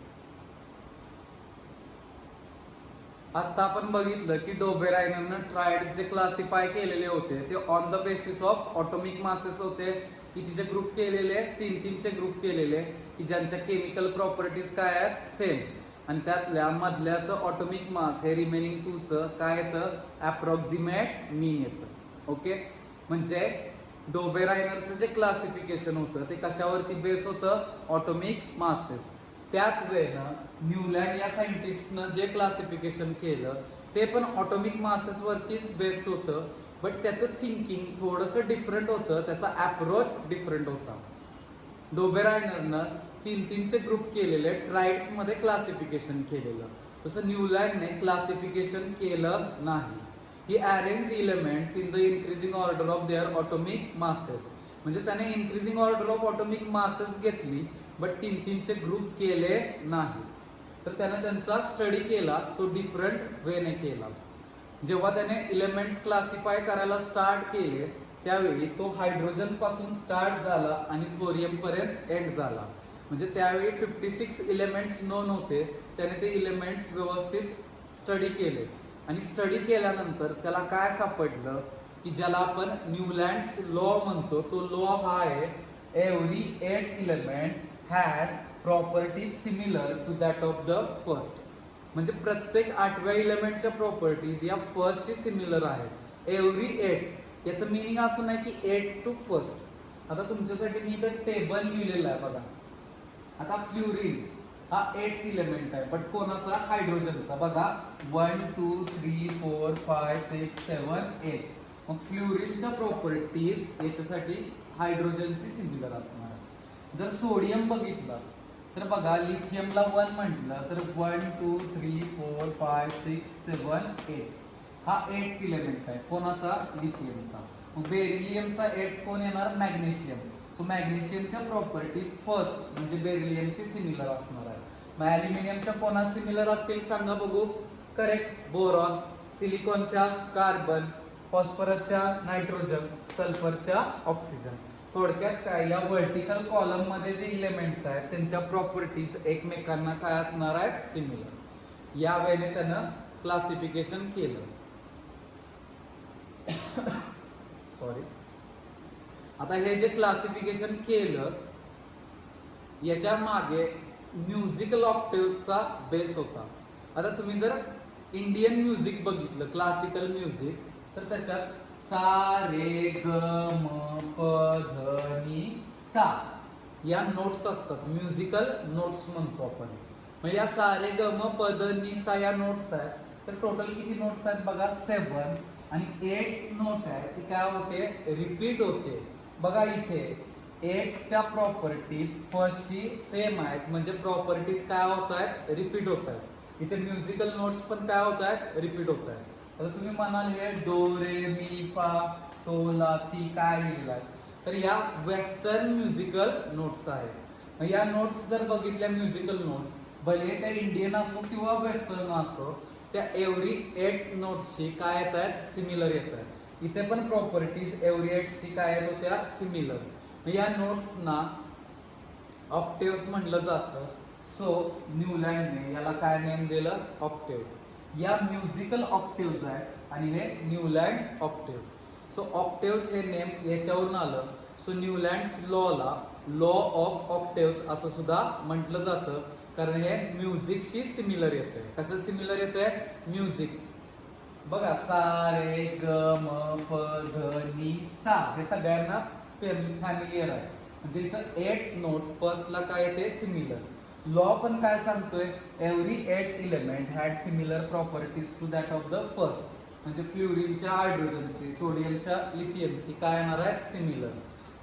आता आपण बघितलं की डोबेरायनरनं ट्रायड्स जे क्लासिफाय केलेले होते ते on the basis of atomic masses होते. कितीचे ग्रुप केलेले, 3-3चे ग्रुप केलेले की ज्यांच्या केमिकल प्रॉपर्टीज काय आहेत, सेम. आणि त्यातल्या मधल्याचं ऑटोमिक मास हे रिमेनिंग 2चं काय येतं, अप्रॉक्सिमेट मीन येतं. ओके, म्हणजे डोबेरायनरचं जे क्लासिफिकेशन होतं ते कशावरती बेस होतं, ऑटोमिक मासेस. त्याच वेळेला न्यूलँड या सायंटिस्टनं जे क्लासिफिकेशन केलं ते पण ऑटोमिक मासेसवरतीच बेस्ड होतं. बट त्याचं थिंकिंग थोडंसं डिफरंट होतं, त्याचा अप्रोच डिफरंट होता. डोबेरायनरनं 3-3चे ग्रुप केलेले ट्रायड्समध्ये क्लासिफिकेशन केलेलं, तसं न्यूलँडने क्लासिफिकेशन केलं नाही. He arranged elements in the increasing order of their atomic masses. म्हणजे त्याने increasing order of atomic masses घेतली बट 3-3चे ग्रुप केले नाहीत. तर त्याने त्यांचा स्टडी केला, तो डिफरंट वेने केला. जेव्हा त्याने एलिमेंट्स क्लासिफाय करायला स्टार्ट केले त्यावेळी तो हायड्रोजन पासून स्टार्ट झाला आणि थोरियम पर्यंत एंड झाला. म्हणजे त्यावेळी 56 एलिमेंट्स नोन होते. त्याने ते एलिमेंट्स व्यवस्थित स्टडी केले आणि स्टडी केल्यानंतर त्याला काय सापडलं की ज्याला आपण न्यूलँड्स लॉ म्हणतो, तो लॉ हा आहे, every 8 element had properties similar to that of the first. म्हणजे प्रत्येक 8व्या एलिमेंटच्या प्रॉपर्टीज या फर्स्टशी सिमिलर आहेत. एव्हरी 8 याचं मिनिंग असं नाही की 8 टू फर्स्ट. आता तुमच्यासाठी मी इथं टेबल लिहिलेलं आहे बघा. आता फ्ल्युरिन हा 8 एलिमेंट आहे, बट कोणाचा, हायड्रोजनचा. बघा 1 2 3 4 5 6 7 8. मग फ्ल्युरिनच्या प्रॉपर्टीज याच्यासाठी हायड्रोजनची सिमिलर असणार आहे. जर सोडियम बघितलं तर बघा, लिथियमला 1 म्हटलं तर 1 2 3 4 5 6 7 8 हा 8 एलिमेंट आहे. कोणाचा, लिथियमचा. मग बेरिलियमचा 8 कोण येणार, मॅग्नेशियम. सो मॅग्नेशियमच्या प्रॉपर्टीज फर्स्ट म्हणजे बेरिलियमशी सिमिलर असणार आहे. मग ॲल्युमिनियमच्या कोणा सिमिलर असतील सांगा बघू. Correct, boron. सिलिकॉनच्या कार्बन, फॉस्फरसच्या नायट्रोजन, सल्फरच्या ऑक्सिजन. थोडक्यात काय, या व्हर्टिकल कॉलम मध्ये जे इलेमेंट्स आहेत त्यांच्या प्रॉपर्टीज एकमेकांना काय असणार आहेत, सिमिलर. या वेळेने त्यानं क्लासिफिकेशन केलं. सॉरी. आता हे जे क्लासिफिकेशन केलं याच्या मागे म्युझिकल ऑक्टेव्हचा बेस होता. आता तुम्ही जर इंडियन म्युझिक बघितलं, क्लासिकल म्युझिक, तर त्याच्यात सा रे ग म प ध नी सा या नोट्स असतात, म्युझिकल नोट्स म्हणतो आपण. मग या सा रे ग म प ध नी सा या नोट्स आहेत. तर टोटल किती नोट्स आहेत बघा, 7. आणि 8 नोट आहे ती काय होते, रिपीट होते. बघा इथे 8च्या प्रॉपर्टीज फर्स्टची सेम आहेत, म्हणजे प्रॉपर्टीज काय होत आहेत, रिपीट होत आहेत. इथे म्युझिकल नोट्स पण काय होत आहेत, रिपीट होत आहेत. आता तुम्ही म्हणाल हे डो रे मी फा सो ला ती काय लिहिलेलं आहे, तर या वेस्टर्न म्युझिकल नोट्स आहेत. या नोट्स जर बघितल्या, म्युझिकल नोट्स भले त्या इंडियन असो किंवा वेस्टर्न असो, त्या एव्हरी 8 नोट्सची काय येत आहेत, सिमिलर येत आहेत. इथे पण प्रॉपर्टीज एव्हरी 8ची काय येत होत्या, सिमिलर. या नोट्सना ऑक्टेव्स म्हटलं जातं. सो न्यूलँडने याला काय नेम दिलं, ऑक्टेव्स. या म्युझिकल ऑक्टेव्स आहेत आणि हे न्यूलँड्स ऑक्टेव्स. सो ऑक्टेव्स हे नेम याच्यावरून आलं. सो न्यूलँड्स लॉला लॉ ऑफ ऑक्टेव्स असं सुद्धा म्हटलं जातं, कारण हे म्युझिकशी सिमिलर येते. कसं सिमिलर येते, म्युझिक. बघा सा रे ग म प ध नी सा हे सगळ्यांना फॅमिलियर आहे. म्हणजे इथं 8 नोट फर्स्टला काय येते, सिमिलर. लॉ पण काय सांगतोय, every 8 element had similar properties to that of the first. म्हणजे फ्लोरीनच्या हायड्रोजनशी, सोडियमच्या लिथियमशी काय येणार आहेत, सिमिलर.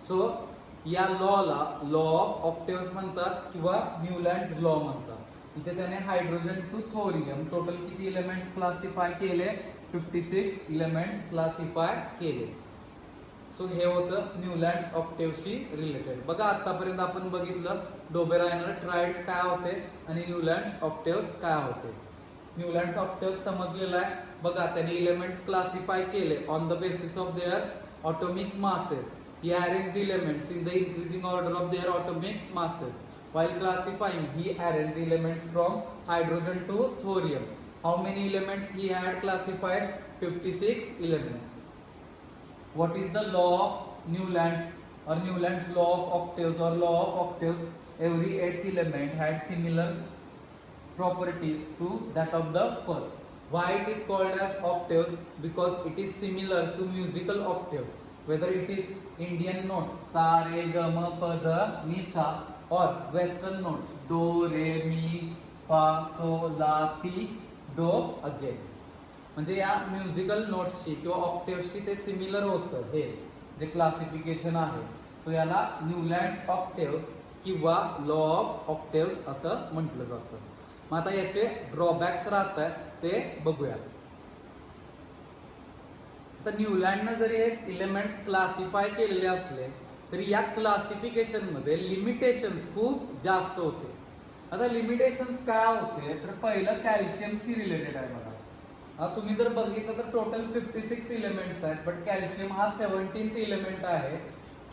सो या लॉला लॉ ऑफ ऑक्टेव्स म्हणतात किंवा न्यूलँड्स लॉ म्हणतात. इथे त्याने हायड्रोजन टू थोरियम टोटल किती इलेमेंट्स क्लासिफाय केले, 56 इलेमेंट्स क्लासिफाय केले. सो हे होतं न्यूलँड्स ऑक्टेव्हशी रिलेटेड. बघा आतापर्यंत आपण बघितलं डोबेरायनर ट्राइड्स काय होते आणि न्यूलँड्स ऑक्टेव्स काय होते. न्यूलँड्स ऑक्टेव्स समजलेला आहे. बघा त्याने इलेमेंट्स क्लासिफाय केले on the basis of their atomic masses. He arranged elements in the increasing order of their atomic masses. While classifying, he arranged elements from hydrogen to thorium. How many elements he had classified? 56 elements. What is the law of Newlands or Newlands law of octaves or law of octaves? Every 8th element had similar properties to that of the first. Why it is called as octaves? Because it is similar to musical octaves. Whether it is Indian notes sa re ga ma pa dha ni sa or western notes do re mi fa so la ti do again. म्हणजे या musical नोट्सशी किंवा ऑक्टेव्हशी ते similar होतं हे जे classification आहे. So याला Newlands octaves किंवा लॉ ऑफ ऑक्टेव्स असं म्हटलं जातं. मग आता याचे ड्रॉबॅक्स राहतात ते बघूयात. तर न्यूलँडनं जरी हे इलेमेंट्स क्लासिफाय केलेले असले तरी या क्लासिफिकेशनमध्ये लिमिटेशन्स खूप जास्त होते. आता लिमिटेशन्स काय होते, तर पहिलं कॅल्शियमशी रिलेटेड आहे. बघा तुम्ही जर बघितलं तर टोटल 56 इलेमेंट्स आहेत, बट कॅल्शियम हा 17th इलेमेंट आहे.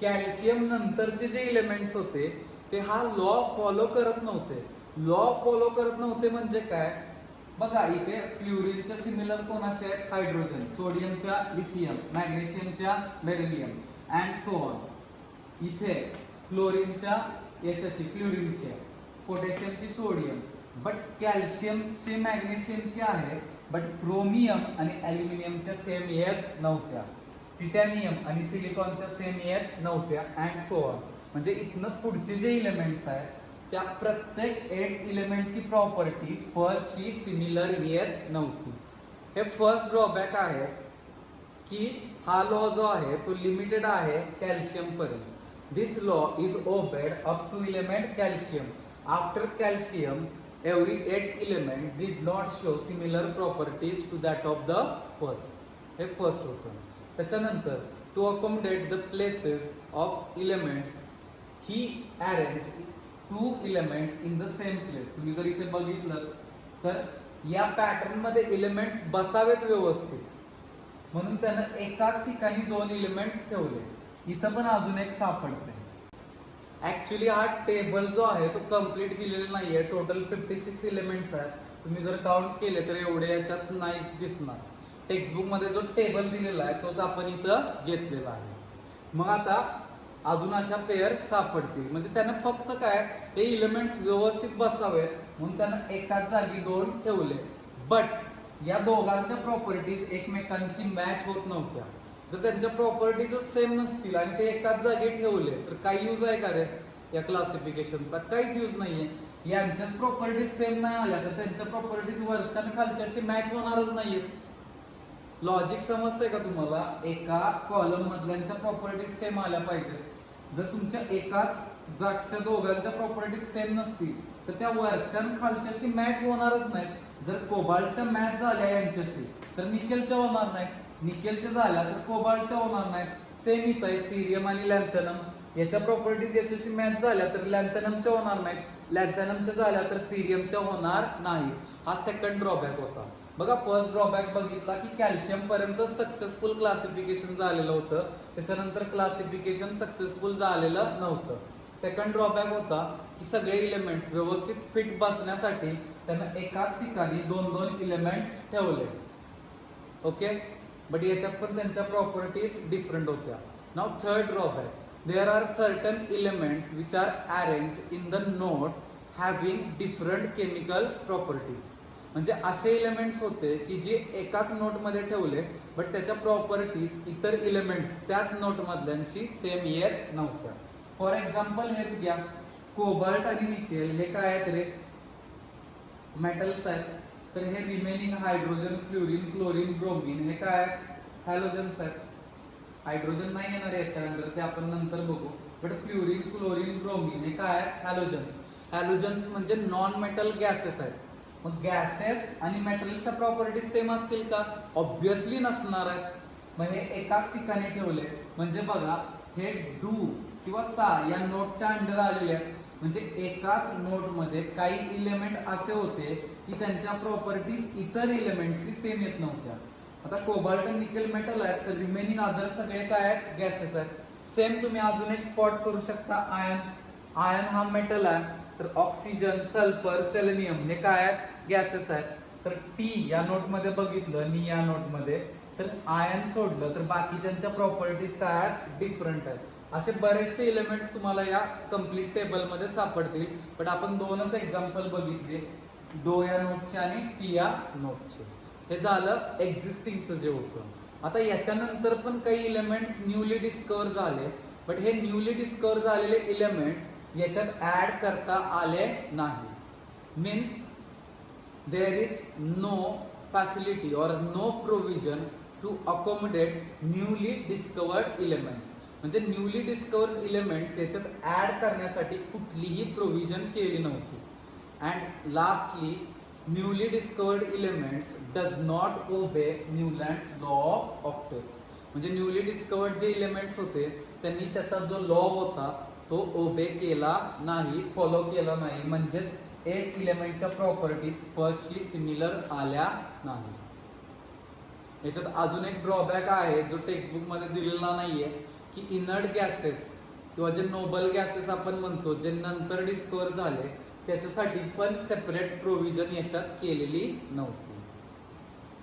कॅल्शियम नंतरचे जे इलेमेंट्स होते ते हा लॉ फॉलो करत नव्हते. लॉ फॉलो करत नव्हते म्हणजे काय, बघा इथे फ्लोरीनच्या सिमिलर कोणाचे आहेत, हायड्रोजन, सोडियमच्या लिथियम, मॅग्नेशियमच्या बेरिलियम अँड सो ऑन. इथे क्लोरीनच्या याच्याशी फ्लोरीनच्या, पोटॅशियमची सोडियम, बट कॅल्शियमचे मॅग्नेशियमची आहे, बट क्रोमियम आणि ॲल्युमिनियमच्या सेम येत नव्हत्या. टिटॅनियम आणि सिलिकॉनच्या सेम येत नव्हत्या अँड सो ऑन. म्हणजे इथनं पुढचे जे इलेमेंट्स आहेत त्या प्रत्येक 8 इलेमेंटची प्रॉपर्टी फर्स्टशी सिमिलर येत नव्हती. हे फर्स्ट ड्रॉबॅक आहे की हा लॉ जो आहे तो लिमिटेड आहे कॅल्शियम पर्यंत. This law is obeyed up to element calcium. After calcium every 8th element did not show similar properties to that of the first. हे फर्स्ट होतं. त्याच्यानंतर to accommodate the places of elements he arranged 2 elements in the same place. तुम्ही जर इथे बघितलं तर या pattern मध्ये एलिमेंट्स बसावेत व्यवस्थित, म्हणून त्यानं एकाच ठिकाणी 2 एलिमेंट्स ठेवले. इथं पण अजून एक सापडते. ऍक्च्युली हा टेबल जो आहे तो कम्प्लीट दिलेला नाहीये. टोटल 56 एलिमेंट्स आहेत. तुम्ही जर काउंट केले तर एवढे याच्यात नाही दिसणार. टेक्स्टबुकमध्ये जो टेबल दिलेला आहे तोच आपण इथं घेतलेला आहे. मग आता अजून अशा पेअर सापडतील, म्हणजे त्यांना फक्त काय हे इलेमेंट्स व्यवस्थित बसावेत म्हणून त्यांना एकाच जागी 2 ठेवले. बट या दोघांच्या प्रॉपर्टीज एकमेकांशी मॅच होत नव्हत्या. जर त्यांच्या प्रॉपर्टीज सेम नसतील आणि ते एकाच जागी ठेवले तर काही यूज आहे का रे या क्लासिफिकेशनचा? काहीच यूज नाहीये. यांच्याच प्रॉपर्टीज सेम नाही आल्या तर त्यांच्या प्रॉपर्टीज वरच्या आणि खालच्याशी मॅच होणारच नाहीयेत. लॉजिक समजतंय का तुम्हाला? एका कॉलम मधल्यांच्या प्रॉपर्टीज सेम आल्या पाहिजेत. जर तुमच्या एकाच जागच्या दोघांच्या प्रॉपर्टीज सेम नसतील तर त्या वरच्या आणि खालच्याशी मॅच होणारच नाहीत. जर कोबाल्टच्या मॅच झाल्या यांच्याशी तर निकेलच्या होणार नाहीत, निकेलच्या झाल्या तर कोबाल्टच्या होणार नाहीत. सेम इथं आहे सीरियम आणि लॅन्थनम, याच्या प्रॉपर्टीज याच्याशी मॅच झाल्या तर लॅन्थनमच्या होणार नाहीत, लॅन्थनमच्या झाल्या तर सीरियमच्या होणार नाही. हा सेकंड ड्रॉबॅक होता. बघा फर्स्ट ड्रॉबॅक बघितला की कॅल्शियम पर्यंत सक्सेसफुल क्लासिफिकेशन झालेलं होतं, त्याच्यानंतर क्लासिफिकेशन सक्सेसफुल झालेलं नव्हतं. सेकंड ड्रॉबॅक होता की सगळे इलेमेंट्स व्यवस्थित फिट बसण्यासाठी त्यांना एकाच ठिकाणी 2-2 इलेमेंट्स ठेवले. ओके, बट याच्यात पण त्यांच्या प्रॉपर्टीज डिफरंट होत्या. Now third drawback, there are certain elements which are arranged in the note having different chemical properties. म्हणजे असे इलेमेंट्स होते की जे एकाच नोटमध्ये ठेवले बट त्याच्या प्रॉपर्टीज इतर इलेमेंट्स त्याच नोटमधल्यांशी सेम येत नव्हत्या. फॉर एक्झाम्पल हेच घ्या, कोबाल्ट आणि निकेल हे काय आहेत रे? मेटल्स आहेत. तर हे remaining hydrogen, fluorine, chlorine, bromine हे काय आहेत? हॅलोजन्स आहेत. हायड्रोजन नाही येणार याच्या अंडर, ते आपण नंतर बघू. बट फ्लोरीन, क्लोरीन, ब्रोमीन हे काय आहेत? हॅलोजन्स. हॅलोजन्स म्हणजे नॉन मेटल गॅसेस आहेत. मग गॅसेस आणि मेटलच्या प्रॉपर्टीज सेम असतील का? ऑब्विसली नसणार आहेत. मग हे एकाच ठिकाणी ठेवले म्हणजे बघा हे डू किंवा सा या नोटच्या अंडर आलेले आहेत. म्हणजे एकाच नोटमध्ये काही इलेमेंट असे होते की त्यांच्या प्रॉपर्टीज इतर इलेमेंटशी सेम येत नव्हत्या. आता कोबाल्ट आणि निकेल मेटल आहेत तर रिमेनिंग अदर सगळे काय आहेत? गॅसेस आहेत. सेम तुम्ही अजून एक स्पॉट करू शकता, आयन. आयन हा मेटल आहे तर ऑक्सिजन, सल्फर, सेलेनियम हे काय आहेत? गॅसेस आहेत. तर टी या नोटमध्ये बघितलं, नी या नोटमध्ये, तर आयन सोडलं तर बाकीच्यांच्या प्रॉपर्टीज काय आहेत? डिफरंट आहेत. असे बरेचसे इलेमेंट्स तुम्हाला या कम्प्लीट टेबलमध्ये सापडतील. बट आपण 2च एक्झाम्पल बघितले, डो या नोटचे आणि टी या नोटचे. हे झालं एक्झिस्टिंगचं जे होतं. आता याच्यानंतर पण काही इलेमेंट्स न्यूली डिस्कवर झाले बट हे न्यूली डिस्कवर झालेले इलेमेंट्स याच्यात ऍड करता आले नाहीत. Means there is no facility or no provision to accommodate newly discovered elements. म्हणजे न्यूली डिस्कवर्ड इलेमेंट्स याच्यात ऍड करण्यासाठी कुठलीही प्रोव्हिजन केली नव्हती. And lastly newly discovered elements does not obey Newlands law of octaves. म्हणजे न्यूली डिस्कवर्ड जे elements होते त्यांनी त्याचा जो लॉ होता तो ओबे केला नाही, फॉलो केला नाही. म्हणजेच 8 इलेमेंटच्या प्रॉपर्टीज फर्स्टशी सिमिलर आल्या नाहीत. याच्यात अजून एक ड्रॉबॅक आहे जो टेक्स्टबुकमध्ये दिलेला नाहीये की इनर्ट गॅसेस किंवा जे नोबल गॅसेस आपण म्हणतो जे नंतर डिस्कवर झाले त्याच्यासाठी पण सेपरेट प्रोव्हिजन याच्यात केलेली नव्हती.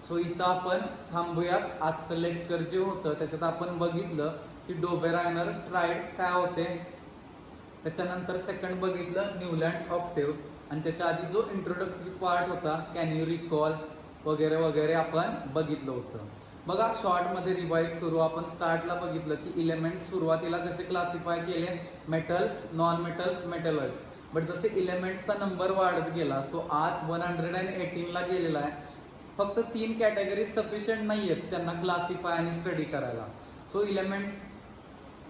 सो इथं आपण थांबूयात. आजचं लेक्चर जे होतं त्याच्यात आपण बघितलं की डोबेरायनर ट्राइड्स काय होते, त्याच्यानंतर सेकंड बघितलं न्यूलँड्स ऑक्टेव्स, आणि त्याच्या आधी जो इंट्रोडक्टरी पार्ट होता कॅन यू रिकॉल वगैरे वगैरे आपण बघितलं होतं. बघा शॉर्टमध्ये रिवाइज करू. आपण स्टार्टला बघितलं की इलेमेंट्स सुरुवातीला कसे क्लासिफाय केले, metals, non metals, metalloids. But जसे इलेमेंट्सचा नंबर वाढत गेला तो आज 118ला गेलेला आहे. फक्त 3 कॅटेगरी सफिशियंट नाही आहेत त्यांना क्लासिफाय आणि स्टडी करायला. सो इलेमेंट्स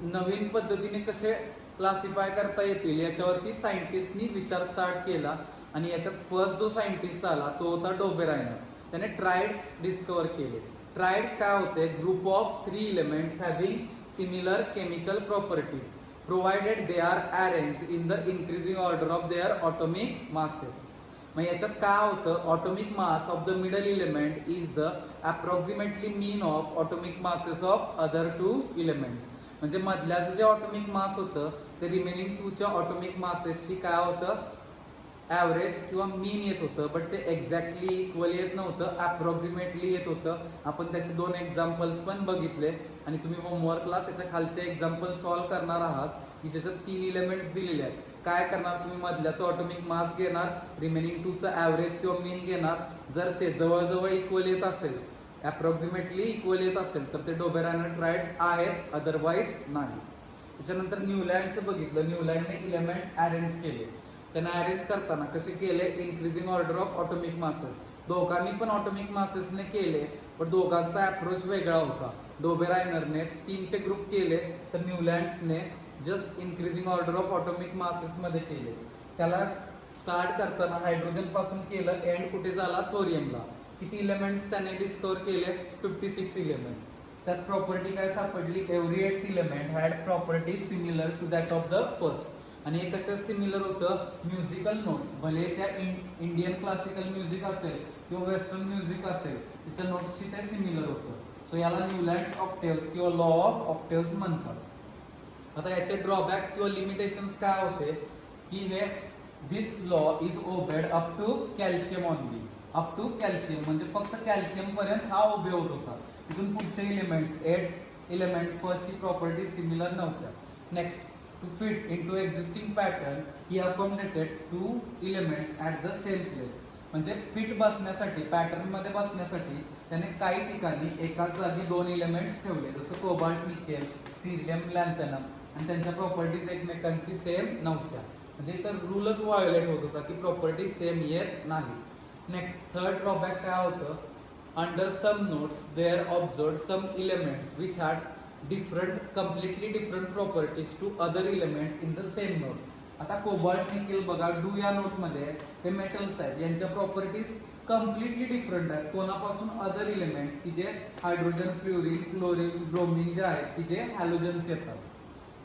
नवीन पद्धतीने कसे क्लासिफाय करता येतील याच्यावरती सायंटिस्टनी विचार स्टार्ट केला. आणि याच्यात फर्स्ट जो सायंटिस्ट आला तो होता डोबेरायनर. त्याने ट्राइड्स डिस्कवर केले. ट्राइड्स काय होते? Group of 3 elements having similar chemical properties provided they are arranged in the increasing order of their atomic masses. मग याच्यात काय होतं? Atomic mass of the middle element is the approximately mean of atomic masses of other 2 elements. म्हणजे मधल्याचं जे atomic मास होतं ते remaining 2च्या atomic मासेसची काय होतं? ॲव्हरेज किंवा मीन येत होतं, बट ते एक्झॅक्टली इक्वल येत नव्हतं, अप्रॉक्सिमेटली येत होतं. आपण त्याचे 2 एक्झाम्पल्स पण बघितले आणि तुम्ही होमवर्कला त्याच्या खालचे एक्झाम्पल सॉल्व करणार आहात की ज्याच्यात 3 इलेमेंट्स दिलेले आहेत. काय करणार तुम्ही, मधल्याचं ऑटोमिक मास घेणार, रिमेनिंग 2चं ॲव्हरेज किंवा मीन घेणार. जर ते जवळजवळ इक्वल येत असेल, अप्रॉक्सिमेटली इक्वल येत असेल तर ते डोबेरायनर ट्रायड्स आहेत, अदरवाईज नाहीत. त्याच्यानंतर न्यूलँडचं बघितलं. न्यूलँडने इलेमेंट्स अरेंज केले. त्यांना अरेंज करताना कसे केले, increasing order of atomic masses. दोघांनी पण ऑटोमिक मासेसने केले, पण दोघांचा अप्रोच वेगळा होता. डोबेरायनरने 3चे ग्रुप केले, तर न्यूलँड्सने just increasing order of atomic मासेसमध्ये केले. त्याला स्टार्ट करताना हायड्रोजन पासून केलं, एंड कुठे झाला, थोरियमला. किती इलेमेंट्स त्याने डिस्कवर केले, 56 इलेमेंट्स. त्यात प्रॉपर्टी काय सापडली, every 8th element had property similar to that of the first. आणि हे कशा सिमिलर होतं, म्युझिकल नोट्स. भले त्या इंडियन क्लासिकल म्युझिक असेल किंवा वेस्टर्न म्युझिक असेल, तिच्या नोट्सशी ते सिमिलर होतं. सो याला न्यूलँड्स ऑक्टेव्स किंवा लॉ ऑफ ऑक्टेव्स म्हणतात. आता याचे ड्रॉबॅक्स किंवा लिमिटेशन्स काय होते की हे this law is obeyed up to calcium only. Up to calcium म्हणजे फक्त कॅल्शियम पर्यंत हा ओबे होत होता. इथून पुढचे इलेमेंट्स 8 इलेमेंट फर्स्टची प्रॉपर्टी सिमिलर नव्हत्या. Next, to fit in to existing pattern he accommodated 2 elements at the same place. म्हणजे फिट बसण्यासाठी, पॅटर्नमध्ये बसण्यासाठी त्याने काही ठिकाणी एकाच जागी 2 इलेमेंट्स ठेवले, जसं कोबाल्ट निकेल, सिरियम लॅन्थनम, आणि त्यांच्या प्रॉपर्टीज एकमेकांशी सेम नव्हत्या. म्हणजे इतर रूलच व्हायोलेट होत होता की प्रॉपर्टी सेम येत नाही. नेक्स्ट, थर्ड ड्रॉबॅक काय होतं, under some notes there observed some elements which had completely different properties to other elements in the same node. आता कोबाल्ट निकेल बघा, डू या नोटमध्ये हे मेटल्स आहेत, यांच्या प्रॉपर्टीज कम्प्लिटली डिफरंट आहेत. कोणापासून, अदर इलेमेंट्स की जे हायड्रोजन, फ्लोरीन, क्लोरीन, ब्रोमिन जे आहेत की जे हॅलोजन्स येतात.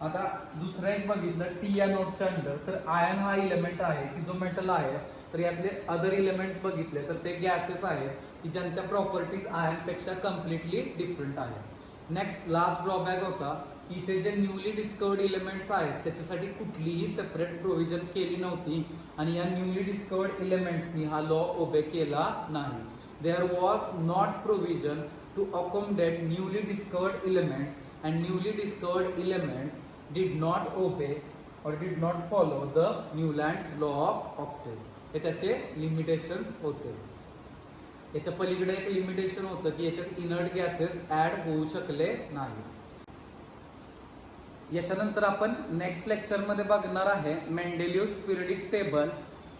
आता दुसरं एक बघितलं, टी या नोटच्या अंडर, तर आयन हा इलेमेंट आहे की जो मेटल आहे. तर यातले अदर इलेमेंट्स बघितले तर ते गॅसेस आहेत की ज्यांच्या प्रॉपर्टीज आयनपेक्षा कम्प्लिटली डिफरंट आहेत. नेक्स्ट, लास्ट ड्रॉबॅक होता की इथे जे न्यूली डिस्कवर्ड इलेमेंट्स आहेत त्याच्यासाठी कुठलीही सेपरेट प्रोव्हिजन केली नव्हती आणि या न्यूली डिस्कवर्ड इलेमेंट्सनी हा लॉ ओबे केला नाही. There was not provision to accommodate newly discovered elements and newly discovered elements did not obey or did not follow the Newlands law of octaves. हे त्याचे limitations होते. याच्या पलीकडे एक लिमिटेशन होतं की याच्यात इनर्ट गॅसेस ऍड होऊ शकले नाही. याच्यानंतर आपण नेक्स्ट लेक्चरमध्ये बघणार आहे मेंडेलियस पिरियडिक टेबल,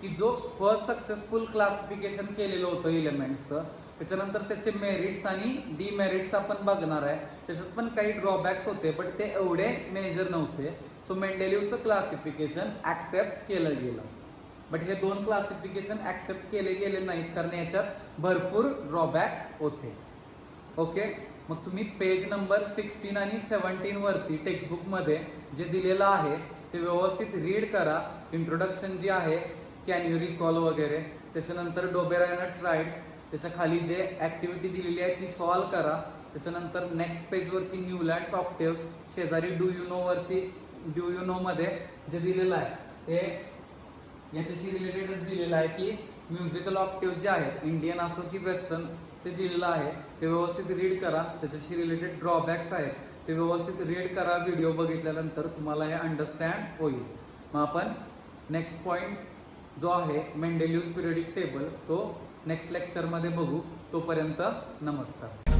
की जो फर्स्ट सक्सेसफुल क्लासिफिकेशन केलेलं होतं इलेमेंट्सचं. त्याच्यानंतर त्याचे मेरिट्स आणि डिमेरिट्स आपण बघणार आहे. त्याच्यात पण काही ड्रॉबॅक्स होते, बट ते एवढे मेजर नव्हते. सो मेंडेलियसचं क्लासिफिकेशन ॲक्सेप्ट केलं गेलं, बट हे 2 क्लासिफिकेशन ॲक्सेप्ट केले गेले नाहीत कारण याच्यात भरपूर ड्रॉबॅक्स होते. ओके, मग तुम्ही पेज नंबर 16 आणि 17 वरती टेक्स्टबुकमध्ये जे दिलेलं आहे ते व्यवस्थित रीड करा. इंट्रोडक्शन जी आहे, कॅन यू रिकॉल वगैरे, त्याच्यानंतर डोबेरायनर ट्रायड्स, त्याच्या खाली जे ॲक्टिव्हिटी दिलेली आहे ती सॉल्व करा. त्याच्यानंतर नेक्स्ट पेजवरती न्यूलँड्स ऑक्टेव्स, शेजारी डू यू नो वरती, डू यू नोमध्ये जे दिलेलं आहे ते याच्याशी रिलेटेडच दिलेलं आहे की म्युझिकल ऑक्टेव्ह जे आहेत, इंडियन असो की वेस्टर्न, ते दिलेलं आहे. ते व्यवस्थित रीड करा. त्याच्याशी रिलेटेड ड्रॉबॅक्स आहेत ते व्यवस्थित रीड करा. व्हिडिओ बघितल्यानंतर तुम्हाला हे अंडरस्टँड होईल. मग आपण नेक्स्ट पॉईंट जो आहे मेंडेलियस पिरियडिक टेबल तो नेक्स्ट लेक्चरमध्ये बघू. तोपर्यंत नमस्कार.